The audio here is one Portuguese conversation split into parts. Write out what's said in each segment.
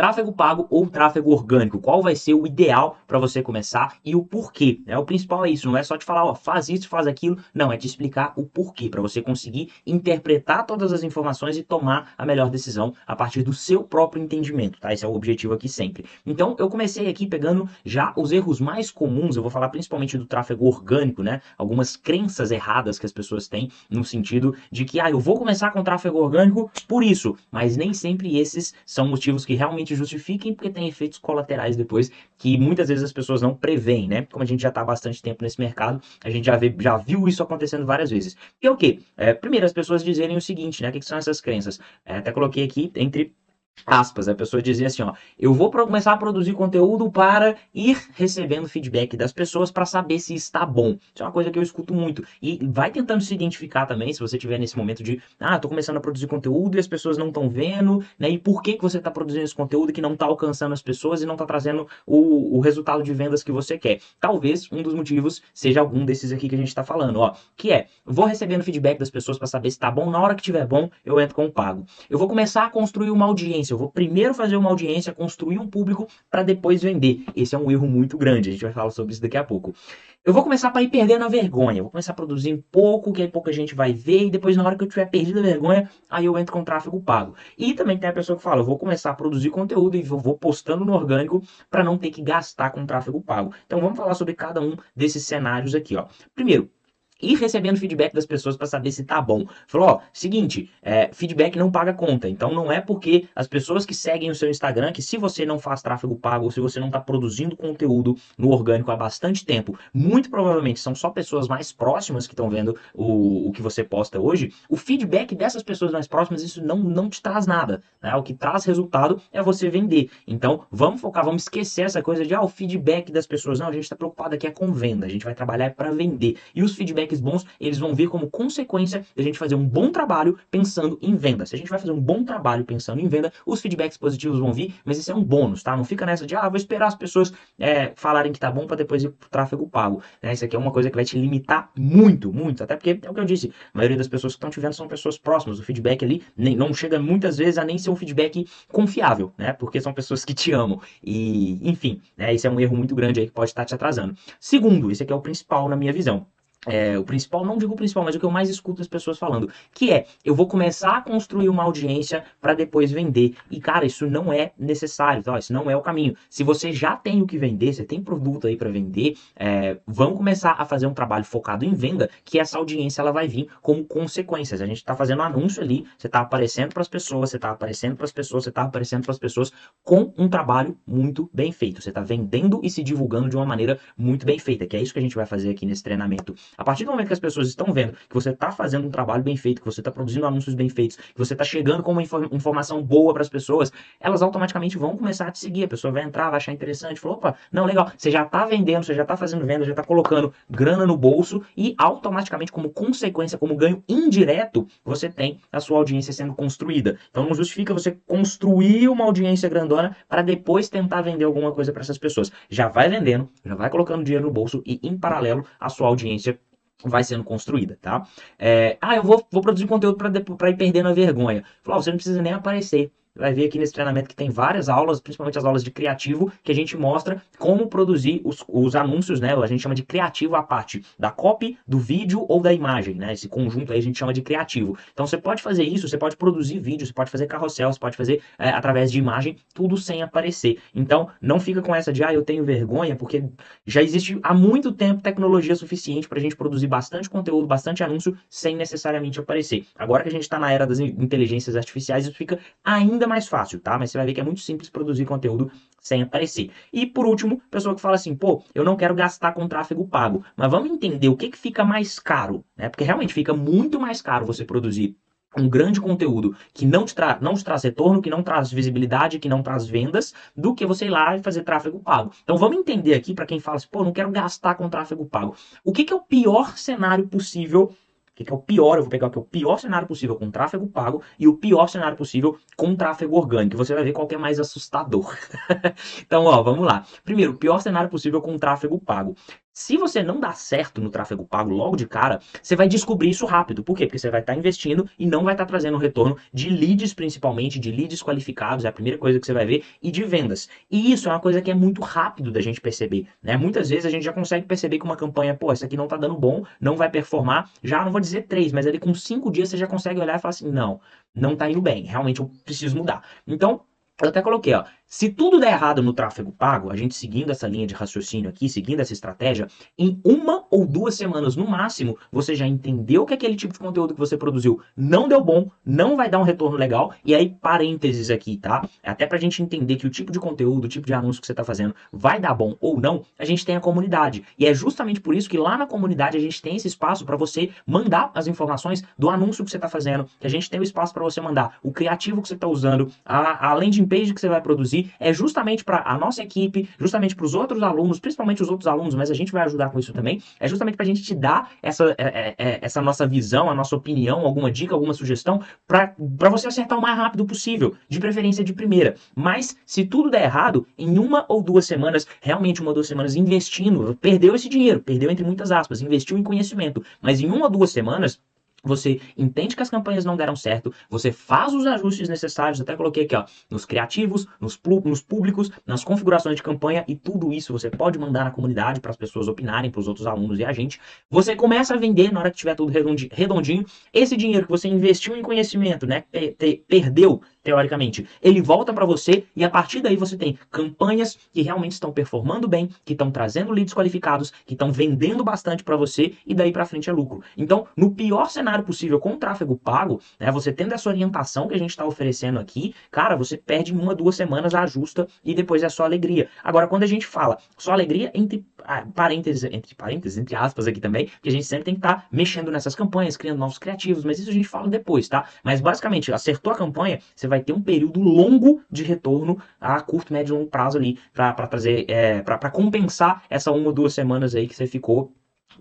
Tráfego pago ou tráfego orgânico? Qual vai ser o ideal para você começar e o porquê? Né? O principal é isso, não é só te falar, ó, faz isso, faz aquilo. Não, é te explicar o porquê, para você conseguir interpretar todas as informações e tomar a melhor decisão a partir do seu próprio entendimento, tá? Esse é o objetivo aqui sempre. Então, eu comecei aqui pegando já os erros mais comuns, eu vou falar principalmente do tráfego orgânico, né? Algumas crenças erradas que as pessoas têm no sentido de que, eu vou começar com tráfego orgânico por isso, mas nem sempre esses são motivos que realmente justifiquem, porque tem efeitos colaterais depois que muitas vezes as pessoas não preveem, né? Como a gente já está há bastante tempo nesse mercado, a gente já viu isso acontecendo várias vezes. E é o quê? Primeiro, as pessoas dizerem o seguinte, né? O que são essas crenças? Até coloquei aqui entre aspas, a pessoa dizia assim, ó, eu vou começar a produzir conteúdo para ir recebendo feedback das pessoas para saber se está bom. Isso é uma coisa que eu escuto muito. E vai tentando se identificar também, se você tiver nesse momento de, tô começando a produzir conteúdo e as pessoas não estão vendo, né? E por que você está produzindo esse conteúdo que não está alcançando as pessoas e não está trazendo o resultado de vendas que você quer? Talvez um dos motivos seja algum desses aqui que a gente está falando, ó, que é, vou recebendo feedback das pessoas para saber se está bom, na hora que tiver bom, eu entro com o pago. Eu vou começar a construir uma audiência, eu vou primeiro fazer uma audiência, construir um público para depois vender. Esse é um erro muito grande, a gente vai falar sobre isso daqui a pouco. Eu vou começar para ir perdendo a vergonha, vou começar a produzir pouco, que aí pouca gente vai ver, e depois na hora que eu tiver perdido a vergonha, aí eu entro com tráfego pago. E também tem a pessoa que fala, eu vou começar a produzir conteúdo e vou postando no orgânico para não ter que gastar com tráfego pago. Então vamos falar sobre cada um desses cenários aqui, ó. Primeiro, ir recebendo feedback das pessoas para saber se tá bom. Falou, ó, seguinte, feedback não paga conta, então não é porque as pessoas que seguem o seu Instagram, que se você não faz tráfego pago, ou se você não tá produzindo conteúdo no orgânico há bastante tempo, muito provavelmente são só pessoas mais próximas que estão vendo o que você posta hoje, o feedback dessas pessoas mais próximas, isso não te traz nada, né? O que traz resultado é você vender. Então, vamos focar, vamos esquecer essa coisa de, o feedback das pessoas. Não, a gente tá preocupado aqui com venda, a gente vai trabalhar para vender. E os feedbacks bons, eles vão vir como consequência de a gente fazer um bom trabalho pensando em venda. Se a gente vai fazer um bom trabalho pensando em venda, os feedbacks positivos vão vir, mas isso é um bônus, tá? Não fica nessa de, vou esperar as pessoas falarem que tá bom para depois ir pro tráfego pago. Né? Isso aqui é uma coisa que vai te limitar muito, muito. Até porque, é o que eu disse, a maioria das pessoas que estão te vendo são pessoas próximas. O feedback ali não chega muitas vezes a nem ser um feedback confiável, né? Porque são pessoas que te amam. E, enfim, né? Esse é um erro muito grande aí que pode estar te atrasando. Segundo, esse aqui é o principal na minha visão. O principal, não digo o principal, mas o que eu mais escuto as pessoas falando, que é, eu vou começar a construir uma audiência para depois vender. E, cara, isso não é necessário, tá? Isso não é o caminho. Se você já tem o que vender, você tem produto aí para vender, vamos começar a fazer um trabalho focado em venda, que essa audiência ela vai vir como consequências. A gente está fazendo um anúncio ali, você está aparecendo para as pessoas, você está aparecendo para as pessoas, você está aparecendo para as pessoas com um trabalho muito bem feito. Você está vendendo e se divulgando de uma maneira muito bem feita, que é isso que a gente vai fazer aqui nesse treinamento. A partir do momento que as pessoas estão vendo que você está fazendo um trabalho bem feito, que você está produzindo anúncios bem feitos, que você está chegando com uma informação boa para as pessoas, elas automaticamente vão começar a te seguir. A pessoa vai entrar, vai achar interessante, falou, opa, não, legal, você já está vendendo, você já está fazendo venda, já está colocando grana no bolso e automaticamente, como consequência, como ganho indireto, você tem a sua audiência sendo construída. Então não justifica você construir uma audiência grandona para depois tentar vender alguma coisa para essas pessoas. Já vai vendendo, já vai colocando dinheiro no bolso e, em paralelo, a sua audiência vai sendo construída, tá? Eu vou produzir conteúdo para ir perdendo a vergonha. Falou, você não precisa nem aparecer. Vai ver aqui nesse treinamento que tem várias aulas, principalmente as aulas de criativo, que a gente mostra como produzir os anúncios, né? A gente chama de criativo a parte da copy, do vídeo ou da imagem, né? Esse conjunto aí a gente chama de criativo. Então você pode fazer isso, você pode produzir vídeo, você pode fazer carrossel, você pode fazer através de imagem, tudo sem aparecer. Então não fica com essa de, eu tenho vergonha, porque já existe há muito tempo tecnologia suficiente para a gente produzir bastante conteúdo, bastante anúncio, sem necessariamente aparecer. Agora que a gente está na era das inteligências artificiais, isso fica ainda mais fácil, tá? Mas você vai ver que é muito simples produzir conteúdo sem aparecer. E por último, pessoa que fala assim, pô, eu não quero gastar com tráfego pago, mas vamos entender o que fica mais caro, né? Porque realmente fica muito mais caro você produzir um grande conteúdo que não te traz retorno, que não traz visibilidade, que não traz vendas, do que você ir lá e fazer tráfego pago. Então vamos entender aqui, para quem fala assim, pô, não quero gastar com tráfego pago. O que é o pior cenário possível? O que é o pior? Eu vou pegar o que é o pior cenário possível com tráfego pago e o pior cenário possível com tráfego orgânico. Você vai ver qual que é mais assustador. Então, vamos lá. Primeiro, o pior cenário possível com tráfego pago. Se você não dá certo no tráfego pago logo de cara, você vai descobrir isso rápido. Por quê? Porque você vai estar investindo e não vai estar trazendo retorno de leads, principalmente, de leads qualificados, é a primeira coisa que você vai ver, e de vendas. E isso é uma coisa que é muito rápido da gente perceber, né? Muitas vezes a gente já consegue perceber que uma campanha, pô, essa aqui não tá dando bom, não vai performar. Já não vou dizer 3, mas ali com 5 dias você já consegue olhar e falar assim, não, não tá indo bem, realmente eu preciso mudar. Então, eu até coloquei, ó, se tudo der errado no tráfego pago, a gente seguindo essa linha de raciocínio aqui, seguindo essa estratégia, em 1 ou 2 semanas no máximo, você já entendeu que aquele tipo de conteúdo que você produziu não deu bom, não vai dar um retorno legal. E aí, parênteses aqui, tá? Até pra gente entender que o tipo de conteúdo, o tipo de anúncio que você tá fazendo vai dar bom ou não, a gente tem a comunidade. E é justamente por isso que lá na comunidade a gente tem esse espaço para você mandar as informações do anúncio que você tá fazendo, que a gente tem o espaço para você mandar o criativo que você tá usando, a landing page que você vai produzir, é justamente para a nossa equipe, justamente para os outros alunos, principalmente os outros alunos, mas a gente vai ajudar com isso também, é justamente para a gente te dar essa nossa visão, a nossa opinião, alguma dica, alguma sugestão, para você acertar o mais rápido possível, de preferência de primeira. Mas se tudo der errado, em 1 ou 2 semanas, realmente 1 ou 2 semanas investindo, perdeu esse dinheiro, perdeu entre muitas aspas, investiu em conhecimento, mas em 1 ou 2 semanas, você entende que as campanhas não deram certo, você faz os ajustes necessários, até coloquei aqui, ó, nos criativos, nos públicos, nas configurações de campanha, e tudo isso você pode mandar na comunidade para as pessoas opinarem, para os outros alunos e a gente. Você começa a vender na hora que tiver tudo redondinho. Esse dinheiro que você investiu em conhecimento, né, perdeu, teoricamente, ele volta para você e a partir daí você tem campanhas que realmente estão performando bem, que estão trazendo leads qualificados, que estão vendendo bastante para você e daí para frente é lucro. Então, no pior cenário possível com o tráfego pago, né, você tendo essa orientação que a gente está oferecendo aqui, cara, você perde em 1 ou 2 semanas, ajusta e depois é só alegria. Agora, quando a gente fala só alegria, entre parênteses, entre aspas aqui também, que a gente sempre tem que estar mexendo nessas campanhas, criando novos criativos, mas isso a gente fala depois, tá? Mas basicamente, acertou a campanha, você vai ter um período longo de retorno a curto, médio e longo prazo ali para trazer, para compensar essa 1 ou 2 semanas aí que você ficou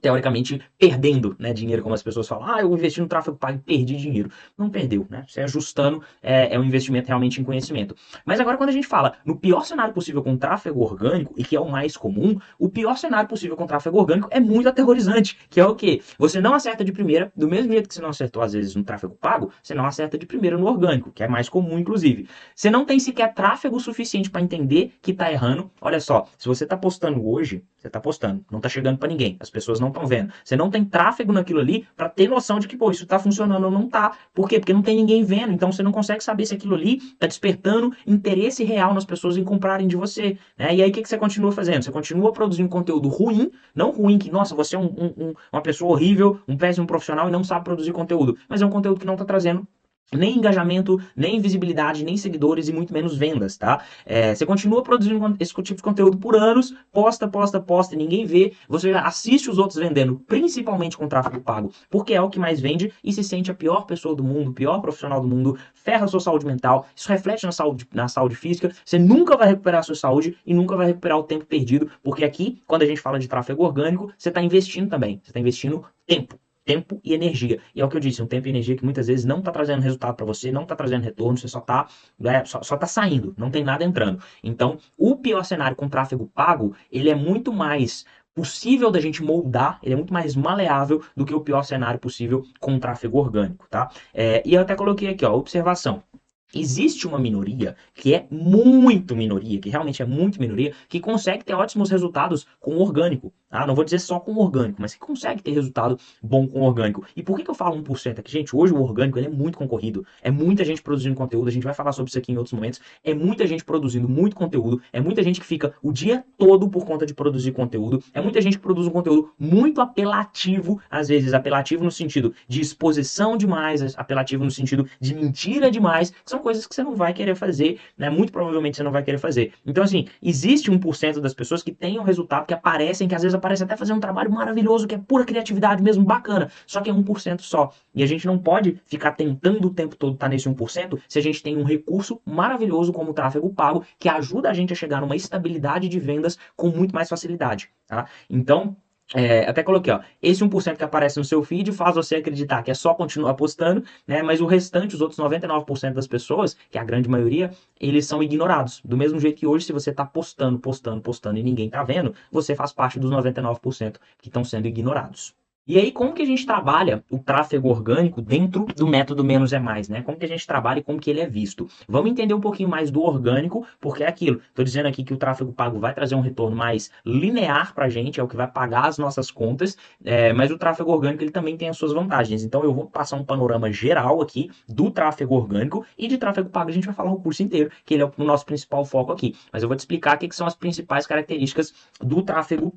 teoricamente perdendo, né, dinheiro, como as pessoas falam, eu investi no tráfego pago e perdi dinheiro. Não perdeu, né? Você ajustando é um investimento realmente em conhecimento. Mas agora quando a gente fala no pior cenário possível com tráfego orgânico, e que é o mais comum, o pior cenário possível com tráfego orgânico é muito aterrorizante, que é o quê? Você não acerta de primeira, do mesmo jeito que você não acertou às vezes no tráfego pago, você não acerta de primeira no orgânico, que é mais comum inclusive. Você não tem sequer tráfego suficiente para entender que tá errando. Olha só, se você tá postando hoje, você tá postando, não tá chegando para ninguém, as pessoas não estão vendo. Você não tem tráfego naquilo ali para ter noção de que, pô, isso tá funcionando ou não tá. Por quê? Porque não tem ninguém vendo, então você não consegue saber se aquilo ali tá despertando interesse real nas pessoas em comprarem de você, né? E aí o que você continua fazendo? Você continua produzindo conteúdo ruim, não ruim que, nossa, você é uma pessoa horrível, um péssimo profissional e não sabe produzir conteúdo, mas é um conteúdo que não tá trazendo nem engajamento, nem visibilidade, nem seguidores e muito menos vendas, tá? Você continua produzindo esse tipo de conteúdo por anos, posta, e ninguém vê, você assiste os outros vendendo, principalmente com tráfego pago, porque é o que mais vende e se sente a pior pessoa do mundo, o pior profissional do mundo, ferra a sua saúde mental, isso reflete na saúde física, você nunca vai recuperar a sua saúde e nunca vai recuperar o tempo perdido, porque aqui, quando a gente fala de tráfego orgânico, você está investindo também, você está investindo tempo e energia. E é o que eu disse, um tempo e energia que muitas vezes não está trazendo resultado para você, não está trazendo retorno, você só tá saindo, não tem nada entrando. Então, o pior cenário com tráfego pago, ele é muito mais possível da gente moldar, ele é muito mais maleável do que o pior cenário possível com tráfego orgânico, tá? E eu até coloquei aqui, ó, observação. Existe uma minoria que é muito minoria, que realmente é muito minoria, que consegue ter ótimos resultados com orgânico. Tá? Não vou dizer só com orgânico, mas que consegue ter resultado bom com orgânico. E por que eu falo 1% aqui? Gente, hoje o orgânico ele é muito concorrido. É muita gente produzindo conteúdo, a gente vai falar sobre isso aqui em outros momentos. É muita gente produzindo muito conteúdo, é muita gente que fica o dia todo por conta de produzir conteúdo, é muita gente que produz um conteúdo muito apelativo, às vezes apelativo no sentido de exposição demais, apelativo no sentido de mentira demais, que são coisas que você não vai querer fazer, né? Muito provavelmente você não vai querer fazer. Então, assim, existe 1% das pessoas que têm um resultado, que aparecem, que às vezes aparecem até fazendo um trabalho maravilhoso, que é pura criatividade mesmo, bacana, só que é 1% só. E a gente não pode ficar tentando o tempo todo estar nesse 1% se a gente tem um recurso maravilhoso como o tráfego pago, que ajuda a gente a chegar numa estabilidade de vendas com muito mais facilidade, tá? Então, Até coloquei, ó, esse 1% que aparece no seu feed faz você acreditar que é só continuar postando, né? Mas o restante, os outros 99% das pessoas, que é a grande maioria, eles são ignorados. Do mesmo jeito que hoje, se você tá postando, postando, postando e ninguém tá vendo, você faz parte dos 99% que estão sendo ignorados. E aí, como que a gente trabalha o tráfego orgânico dentro do método menos é mais, né? Como que a gente trabalha e como que ele é visto? Vamos entender um pouquinho mais do orgânico, porque é aquilo. Estou dizendo aqui que o tráfego pago vai trazer um retorno mais linear para a gente, é o que vai pagar as nossas contas, mas o tráfego orgânico ele também tem as suas vantagens. Então eu vou passar um panorama geral aqui do tráfego orgânico e de tráfego pago a gente vai falar o curso inteiro, que ele é o nosso principal foco aqui. Mas eu vou te explicar o que são as principais características do tráfego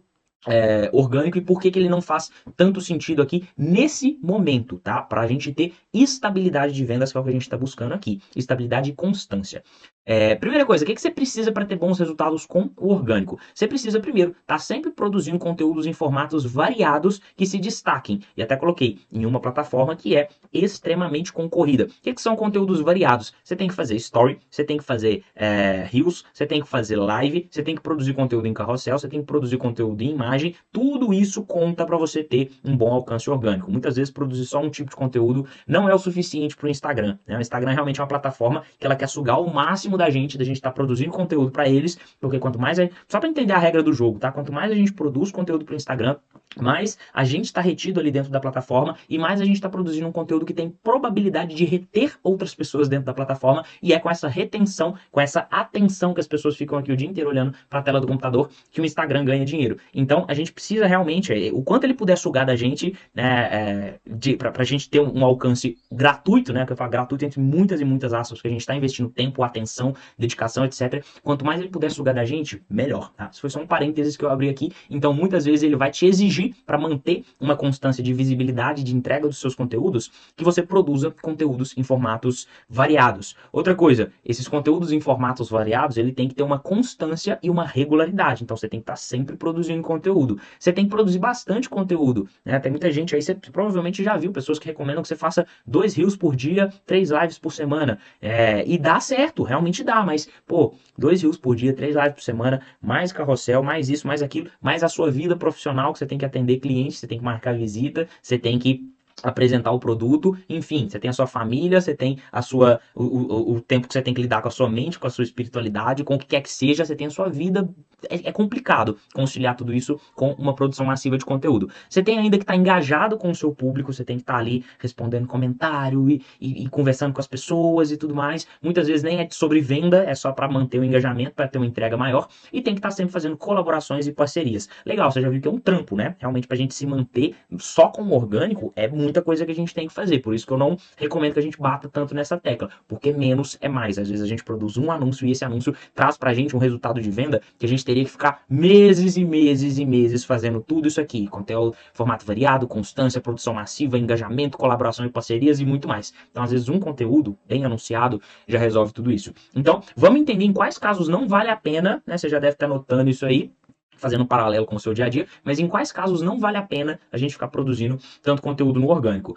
orgânico e por que ele não faz tanto sentido aqui nesse momento, tá? Para a gente ter estabilidade de vendas, que é o que a gente está buscando aqui, estabilidade e constância. Primeira coisa, o que você precisa para ter bons resultados com o orgânico? Você precisa, primeiro, estar sempre produzindo conteúdos em formatos variados que se destaquem. E até coloquei em uma plataforma que é extremamente concorrida. O que são conteúdos variados? Você tem que fazer story, você tem que fazer reels, você tem que fazer live, você tem que produzir conteúdo em carrossel, você tem que produzir conteúdo em imagem. Tudo isso conta para você ter um bom alcance orgânico. Muitas vezes produzir só um tipo de conteúdo não é o suficiente para o Instagram, né? O Instagram realmente é uma plataforma que ela quer sugar o máximo da gente estar produzindo conteúdo para eles, porque quanto mais só para entender a regra do jogo, tá? Quanto mais a gente produz conteúdo para o Instagram, mais a gente está retido ali dentro da plataforma e mais a gente está produzindo um conteúdo que tem probabilidade de reter outras pessoas dentro da plataforma, e é com essa retenção, com essa atenção que as pessoas ficam aqui o dia inteiro olhando para a tela do computador que o Instagram ganha dinheiro. Então a gente precisa realmente, o quanto ele puder sugar da gente, né, para a gente ter um alcance gratuito, né, que eu falo gratuito entre muitas e muitas aspas, porque a gente está investindo tempo, atenção, dedicação, etc. Quanto mais ele puder sugar da gente, melhor. Tá? Isso foi só um parênteses que eu abri aqui. Então muitas vezes ele vai te exigir, para manter uma constância de visibilidade, de entrega dos seus conteúdos, que você produza conteúdos em formatos variados. Outra coisa, esses conteúdos em formatos variados, ele tem que ter uma constância e uma regularidade. Então você tem que estar sempre produzindo conteúdo. Você tem que produzir bastante conteúdo, né? Tem muita gente aí, você provavelmente já viu pessoas que recomendam que você faça 2 reels por dia, 3 lives por semana. E dá certo, realmente dá, mas, pô, 2 reels por dia, 3 lives por semana, mais carrossel, mais isso, mais aquilo, mais a sua vida profissional, que você tem que atender clientes, você tem que marcar visita, você tem que apresentar o produto, enfim, você tem a sua família, você tem a sua o tempo que você tem que lidar com a sua mente, com a sua espiritualidade, com o que quer que seja, você tem a sua vida. É complicado conciliar tudo isso com uma produção massiva de conteúdo. Você tem ainda que estar engajado com o seu público, você tem que estar ali respondendo comentário e conversando com as pessoas e tudo mais. Muitas vezes nem é sobre venda, é só para manter o engajamento, para ter uma entrega maior, e tem que estar sempre fazendo colaborações e parcerias. Legal, você já viu que é um trampo, né? Realmente, para a gente se manter só com o orgânico, é muita coisa que a gente tem que fazer. Por isso que eu não recomendo que a gente bata tanto nessa tecla, porque menos é mais. Às vezes a gente produz um anúncio e esse anúncio traz pra gente um resultado de venda que a gente teria que ficar meses e meses e meses fazendo tudo isso aqui. Conteúdo, formato variado, constância, produção massiva, engajamento, colaboração e parcerias e muito mais. Então, às vezes, um conteúdo bem anunciado já resolve tudo isso. Então, vamos entender em quais casos não vale a pena, né? Você já deve estar notando isso aí, fazendo um paralelo com o seu dia a dia, mas em quais casos não vale a pena a gente ficar produzindo tanto conteúdo no orgânico.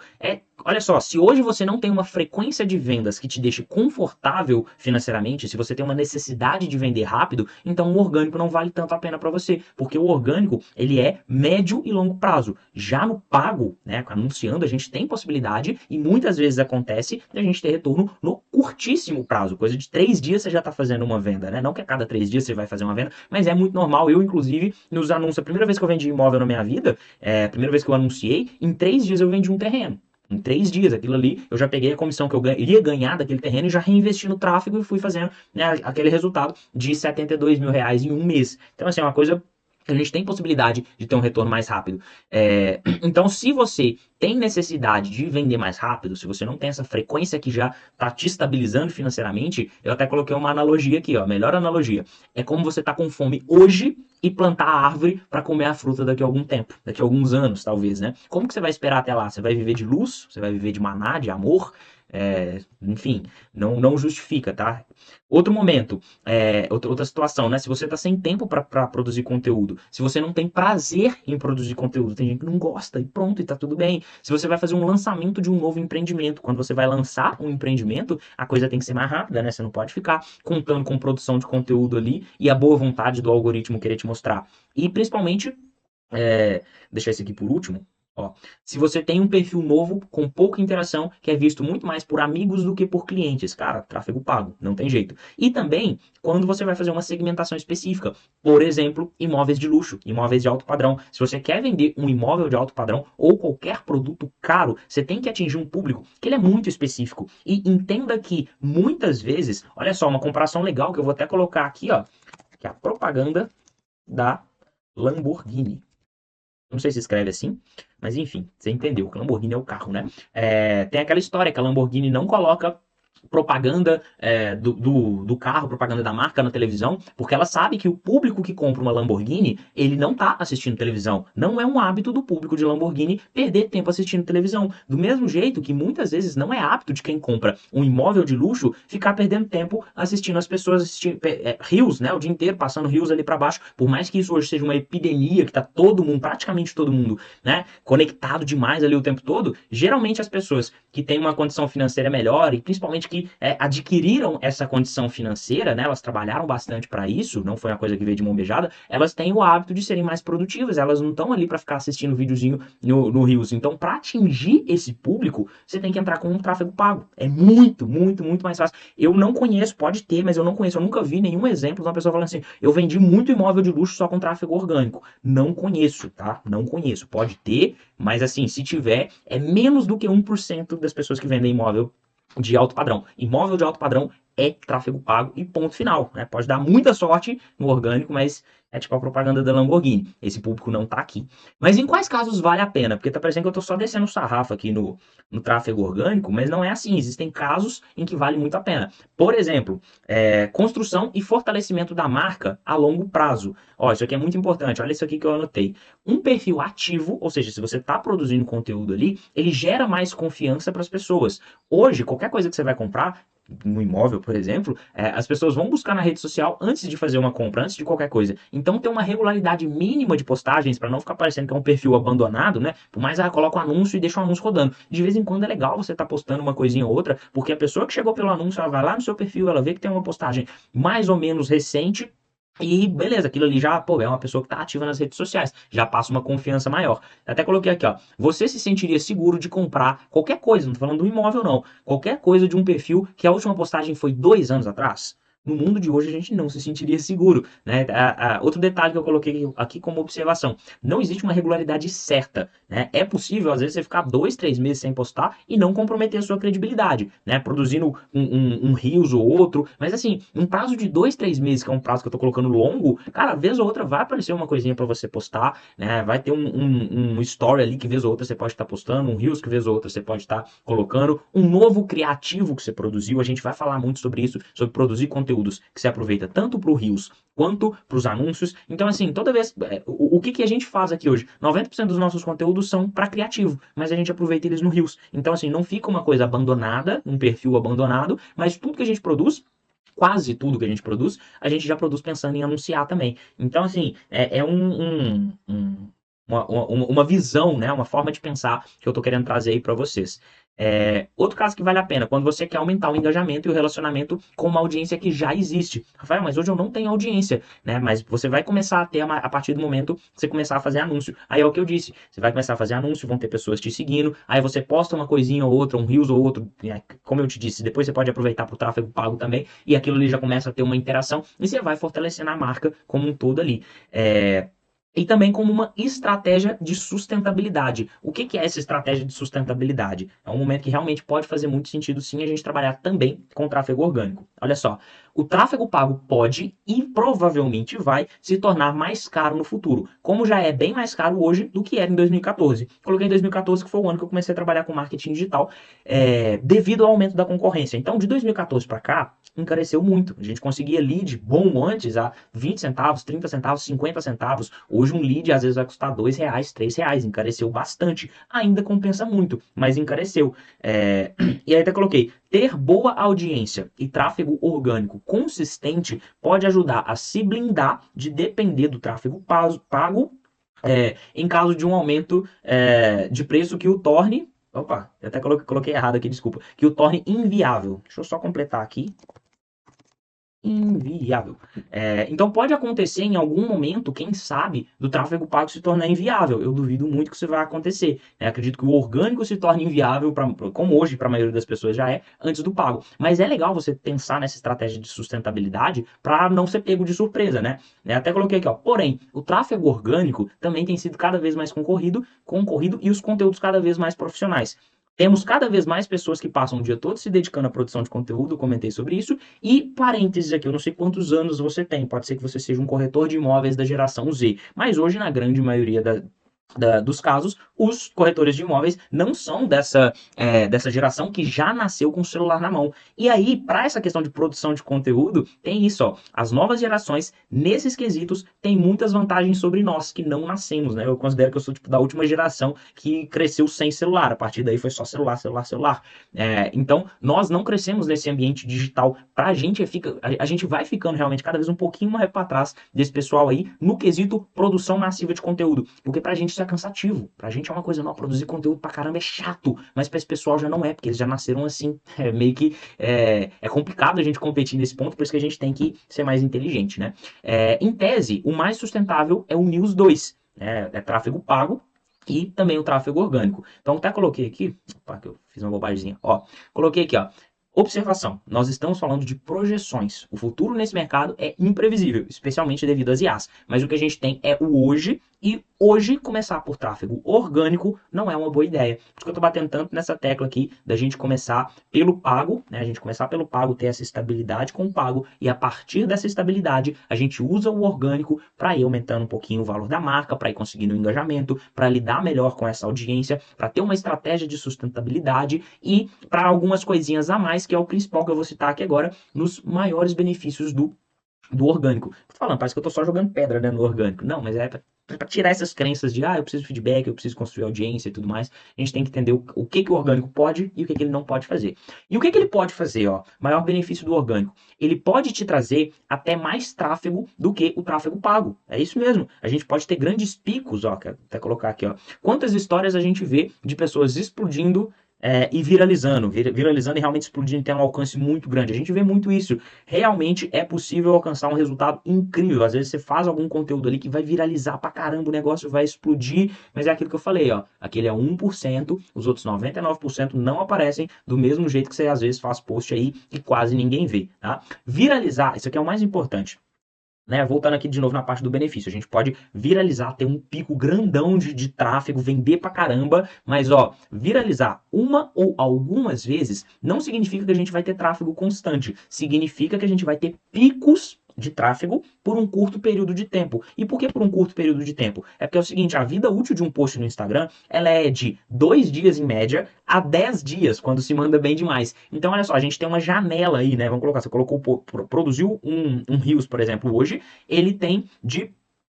Olha só, se hoje você não tem uma frequência de vendas que te deixe confortável financeiramente, se você tem uma necessidade de vender rápido, então o orgânico não vale tanto a pena para você, porque o orgânico, ele é médio e longo prazo. Já no pago, né, anunciando, a gente tem possibilidade e muitas vezes acontece de a gente ter retorno no curtíssimo prazo, coisa de 3 dias você já está fazendo uma venda, né? Não que a cada 3 dias você vai fazer uma venda, mas é muito normal. Eu, inclusive, nos anúncios, a primeira vez que eu vendi imóvel na minha vida, a primeira vez que eu anunciei, em 3 dias eu vendi um terreno. Em 3 dias, aquilo ali, eu já peguei a comissão que eu iria ganhar daquele terreno e já reinvesti no tráfego e fui fazendo, né, aquele resultado de R$ 72.000 em um mês. Então, assim, é uma coisa que a gente tem possibilidade de ter um retorno mais rápido. Então, se você tem necessidade de vender mais rápido, se você não tem essa frequência que já está te estabilizando financeiramente, eu até coloquei uma analogia aqui, ó, melhor analogia. É como você tá com fome hoje e plantar a árvore para comer a fruta daqui a algum tempo, daqui a alguns anos, talvez, né? Como que você vai esperar até lá? Você vai viver de luz? Você vai viver de maná, de amor? Enfim, não justifica, tá? Outro momento, outra situação, né? Se você tá sem tempo para produzir conteúdo, se você não tem prazer em produzir conteúdo, tem gente que não gosta e pronto, e tá tudo bem. Se você vai fazer um lançamento de um novo empreendimento, quando você vai lançar um empreendimento, a coisa tem que ser mais rápida, né? Você não pode ficar contando com produção de conteúdo ali e a boa vontade do algoritmo querer te mostrar. E principalmente Deixar esse aqui por último. Ó, se você tem um perfil novo com pouca interação, que é visto muito mais por amigos do que por clientes, cara, tráfego pago, não tem jeito. E também quando você vai fazer uma segmentação específica, por exemplo, imóveis de luxo, imóveis de alto padrão. Se você quer vender um imóvel de alto padrão ou qualquer produto caro, você tem que atingir um público que ele é muito específico. E entenda que muitas vezes, olha só, uma comparação legal que eu vou até colocar aqui, ó, que é a propaganda da Lamborghini. Não sei se escreve assim, mas enfim, você entendeu. Que Lamborghini é o carro, né? Tem aquela história que a Lamborghini não coloca propaganda do carro, propaganda da marca na televisão, porque ela sabe que o público que compra uma Lamborghini, ele não tá assistindo televisão. Não é um hábito do público de Lamborghini perder tempo assistindo televisão. Do mesmo jeito que muitas vezes não é hábito de quem compra um imóvel de luxo ficar perdendo tempo assistindo as pessoas assistindo rios, né? O dia inteiro passando rios ali para baixo. Por mais que isso hoje seja uma epidemia que tá todo mundo, praticamente todo mundo, né, conectado demais ali o tempo todo, geralmente as pessoas que têm uma condição financeira melhor e principalmente que adquiriram essa condição financeira, né, elas trabalharam bastante para isso, não foi uma coisa que veio de mão beijada, elas têm o hábito de serem mais produtivas, elas não estão ali para ficar assistindo videozinho no Reels. Então, para atingir esse público, você tem que entrar com um tráfego pago. É muito, muito, muito mais fácil. Eu não conheço, pode ter, mas eu não conheço, eu nunca vi nenhum exemplo de uma pessoa falando assim, eu vendi muito imóvel de luxo só com tráfego orgânico. Não conheço, tá? Não conheço. Pode ter, mas assim, se tiver, é menos do que 1% das pessoas que vendem imóvel de alto padrão. Imóvel de alto padrão é tráfego pago e ponto final, né? Pode dar muita sorte no orgânico, mas é tipo a propaganda da Lamborghini. Esse público não tá aqui. Mas em quais casos vale a pena? Porque tá parecendo que eu tô só descendo o sarrafo aqui no tráfego orgânico, mas não é assim. Existem casos em que vale muito a pena. Por exemplo, construção e fortalecimento da marca a longo prazo. Ó, isso aqui é muito importante. Olha isso aqui que eu anotei. Um perfil ativo, ou seja, se você está produzindo conteúdo ali, ele gera mais confiança para as pessoas. Hoje, qualquer coisa que você vai comprar, um imóvel, por exemplo, as pessoas vão buscar na rede social antes de fazer uma compra, antes de qualquer coisa. Então, ter uma regularidade mínima de postagens para não ficar parecendo que é um perfil abandonado, né? Por mais coloca um anúncio e deixa o anúncio rodando. De vez em quando é legal você estar postando uma coisinha ou outra, porque a pessoa que chegou pelo anúncio, ela vai lá no seu perfil, ela vê que tem uma postagem mais ou menos recente. E beleza, aquilo ali já, pô, é uma pessoa que está ativa nas redes sociais, já passa uma confiança maior. Até coloquei aqui, ó. Você se sentiria seguro de comprar qualquer coisa, não tô falando do imóvel, não. Qualquer coisa de um perfil que a última postagem foi 2 anos atrás? No mundo de hoje a gente não se sentiria seguro, né? Outro detalhe que eu coloquei aqui como observação: não existe uma regularidade certa, né? É possível, às vezes, você ficar 2, 3 meses sem postar e não comprometer a sua credibilidade, né? Produzindo um Reels ou outro, mas assim, um prazo de 2, 3 meses, que é um prazo que eu tô colocando longo, cara, vez ou outra vai aparecer uma coisinha para você postar, né? Vai ter um story ali que vez ou outra você pode estar postando, um Reels que vez ou outra você pode estar colocando, um novo criativo que você produziu. A gente vai falar muito sobre isso, sobre produzir conteúdos que se aproveita tanto para o Reels quanto para os anúncios. Então, assim, toda vez. O que a gente faz aqui hoje? 90% dos nossos conteúdos são para criativo, mas a gente aproveita eles no Reels. Então, assim, não fica uma coisa abandonada, um perfil abandonado, mas tudo que a gente produz, quase tudo que a gente produz, a gente já produz pensando em anunciar também. Então, assim, uma visão, né, uma forma de pensar que eu estou querendo trazer aí para vocês. Outro caso que vale a pena, quando você quer aumentar o engajamento e o relacionamento com uma audiência que já existe. Rafael, mas hoje eu não tenho audiência, né? Mas você vai começar a ter a partir do momento que você começar a fazer anúncio. Aí é o que eu disse, você vai começar a fazer anúncio, vão ter pessoas te seguindo, aí você posta uma coisinha ou outra, um Reels ou outro, né? Como eu te disse, depois você pode aproveitar para o tráfego pago também, e aquilo ali já começa a ter uma interação, e você vai fortalecendo a marca como um todo ali. E também como uma estratégia de sustentabilidade. O que é essa estratégia de sustentabilidade? É um momento que realmente pode fazer muito sentido, sim, a gente trabalhar também com tráfego orgânico. Olha só, o tráfego pago pode e provavelmente vai se tornar mais caro no futuro, como já é bem mais caro hoje do que era em 2014. Coloquei em 2014, que foi o ano que eu comecei a trabalhar com marketing digital, devido ao aumento da concorrência. Então, de 2014 para cá, encareceu muito. A gente conseguia lead bom antes a 20 centavos, 30 centavos, 50 centavos. Hoje um lead às vezes vai custar R$ 2, R$ 3. Encareceu bastante. Ainda compensa muito, mas encareceu. E aí até coloquei, ter boa audiência e tráfego orgânico consistente pode ajudar a se blindar de depender do tráfego pago em caso de um aumento de preço que o torne. Opa, eu até coloquei errado aqui, desculpa. Que o torne inviável. Deixa eu só completar aqui. inviável. Então pode acontecer em algum momento, quem sabe, do tráfego pago se tornar inviável. Eu duvido muito que isso vai acontecer. Acredito que o orgânico se torne inviável, como hoje para a maioria das pessoas já é, antes do pago. Mas é legal você pensar nessa estratégia de sustentabilidade para não ser pego de surpresa, né? Até coloquei aqui, ó. Porém, o tráfego orgânico também tem sido cada vez mais concorrido e os conteúdos cada vez mais profissionais. Temos cada vez mais pessoas que passam o dia todo se dedicando à produção de conteúdo, eu comentei sobre isso, e parênteses aqui, eu não sei quantos anos você tem, pode ser que você seja um corretor de imóveis da geração Z, mas hoje, na grande maioria dos casos, os corretores de imóveis não são dessa geração que já nasceu com o celular na mão. E aí, para essa questão de produção de conteúdo, tem isso, ó. As novas gerações, nesses quesitos, têm muitas vantagens sobre nós, que não nascemos, né? Eu considero que eu sou tipo da última geração que cresceu sem celular. A partir daí foi só celular, celular, celular. Então, nós não crescemos nesse ambiente digital. Pra gente, a gente vai ficando realmente cada vez um pouquinho mais para trás desse pessoal aí no quesito produção massiva de conteúdo. Porque pra gente isso é cansativo. Pra gente é uma coisa, não, produzir conteúdo pra caramba é chato, mas pra esse pessoal já não é, porque eles já nasceram assim. Meio que é complicado a gente competir nesse ponto, por isso que a gente tem que ser mais inteligente, né? Em tese, o mais sustentável é o News 2, é tráfego pago e também o tráfego orgânico. Então, até coloquei aqui, opa, que eu fiz uma bobagemzinha, ó, coloquei aqui, ó, observação, nós estamos falando de projeções. O futuro nesse mercado é imprevisível, especialmente devido às IAs. Mas o que a gente tem é o hoje, e hoje começar por tráfego orgânico não é uma boa ideia. Por isso que eu estou batendo tanto nessa tecla aqui da gente começar pelo pago, né? A gente começar pelo pago, ter essa estabilidade com o pago, e a partir dessa estabilidade a gente usa o orgânico para ir aumentando um pouquinho o valor da marca, para ir conseguindo o engajamento, para lidar melhor com essa audiência, para ter uma estratégia de sustentabilidade e para algumas coisinhas a mais, que é o principal que eu vou citar aqui agora, nos maiores benefícios do orgânico. Tô falando, parece que eu tô só jogando pedra, né, no orgânico. Não, mas é para tirar essas crenças de, eu preciso de feedback, eu preciso construir audiência e tudo mais. A gente tem que entender o que o orgânico pode e o que ele não pode fazer. E o que ele pode fazer, ó? Maior benefício do orgânico. Ele pode te trazer até mais tráfego do que o tráfego pago. É isso mesmo. A gente pode ter grandes picos, ó, quero até colocar aqui, ó. Quantas histórias a gente vê de pessoas explodindo e viralizando e realmente explodindo, tendo um alcance muito grande. A gente vê muito isso. Realmente é possível alcançar um resultado incrível. Às vezes você faz algum conteúdo ali que vai viralizar pra caramba, o negócio vai explodir, mas é aquilo que eu falei, ó. Aquele é 1%, os outros 99% não aparecem do mesmo jeito que você às vezes faz post aí e quase ninguém vê, tá? Viralizar, isso aqui é o mais importante. Voltando aqui de novo na parte do benefício, a gente pode viralizar, ter um pico grandão de tráfego, vender pra caramba, mas ó, viralizar uma ou algumas vezes não significa que a gente vai ter tráfego constante, significa que a gente vai ter picos de tráfego por um curto período de tempo. E por que por um curto período de tempo? É porque é o seguinte, a vida útil de um post no Instagram, ela é de 2 dias em média a 10 dias, quando se manda bem demais. Então, olha só, a gente tem uma janela aí, né? Vamos colocar, você produziu um Reels, por exemplo, hoje, ele tem de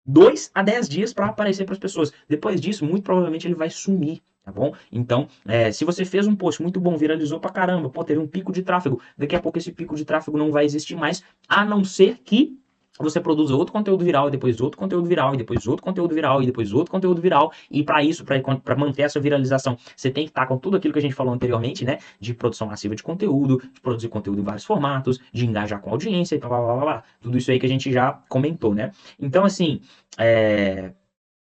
2 a 10 dias para aparecer para as pessoas. Depois disso, muito provavelmente ele vai sumir. Tá bom? Então, se você fez um post muito bom, viralizou pra caramba, teve um pico de tráfego, daqui a pouco esse pico de tráfego não vai existir mais, a não ser que você produza outro conteúdo viral, e depois outro conteúdo viral, e depois outro conteúdo viral, e depois outro conteúdo viral, e para isso, para manter essa viralização, você tem que estar com tudo aquilo que a gente falou anteriormente, né? De produção massiva de conteúdo, de produzir conteúdo em vários formatos, de engajar com a audiência, e blá, blá, blá, blá, tudo isso aí que a gente já comentou, né? Então, assim,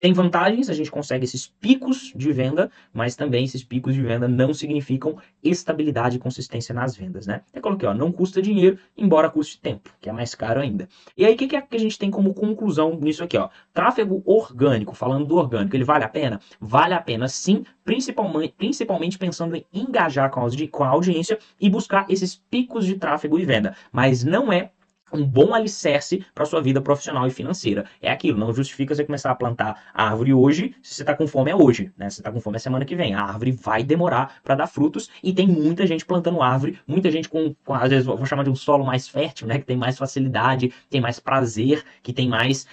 tem vantagens, a gente consegue esses picos de venda, mas também esses picos de venda não significam estabilidade e consistência nas vendas, né? Eu coloquei, ó, não custa dinheiro, embora custe tempo, que é mais caro ainda. E aí, o que a gente tem como conclusão nisso aqui, ó? Tráfego orgânico, falando do orgânico, ele vale a pena? Vale a pena, sim, principalmente pensando em engajar com a audiência e buscar esses picos de tráfego e venda, mas não é um bom alicerce para sua vida profissional e financeira. É aquilo, não justifica você começar a plantar árvore hoje, se você está com fome é hoje, né? Se você está com fome é semana que vem. A árvore vai demorar para dar frutos e tem muita gente plantando árvore, muita gente às vezes vou chamar de um solo mais fértil, né? Que tem mais facilidade, tem mais prazer, que tem mais,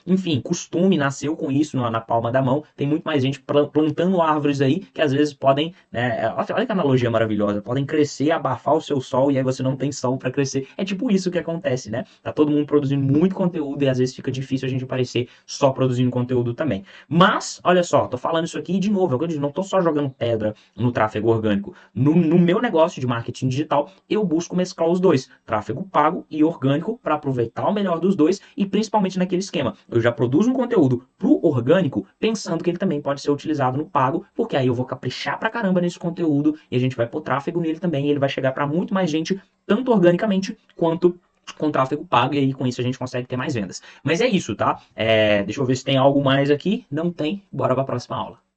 enfim, costume, nasceu com isso na palma da mão. Tem muito mais gente plantando árvores aí que às vezes podem, né? Olha que analogia maravilhosa, podem crescer, abafar o seu sol e aí você não tem sol para crescer. É tipo isso que que acontece, né? Tá todo mundo produzindo muito conteúdo e às vezes fica difícil a gente aparecer só produzindo conteúdo também. Mas, olha só, tô falando isso aqui de novo, eu não tô só jogando pedra no tráfego orgânico. No meu negócio de marketing digital, eu busco mesclar os dois, tráfego pago e orgânico, para aproveitar o melhor dos dois e principalmente naquele esquema. Eu já produzo um conteúdo pro orgânico, pensando que ele também pode ser utilizado no pago, porque aí eu vou caprichar pra caramba nesse conteúdo e a gente vai pôr tráfego nele também e ele vai chegar para muito mais gente, tanto organicamente quanto com tráfego pago, e aí com isso a gente consegue ter mais vendas. Mas é isso, tá? Deixa eu ver se tem algo mais aqui. Não tem. Bora para a próxima aula.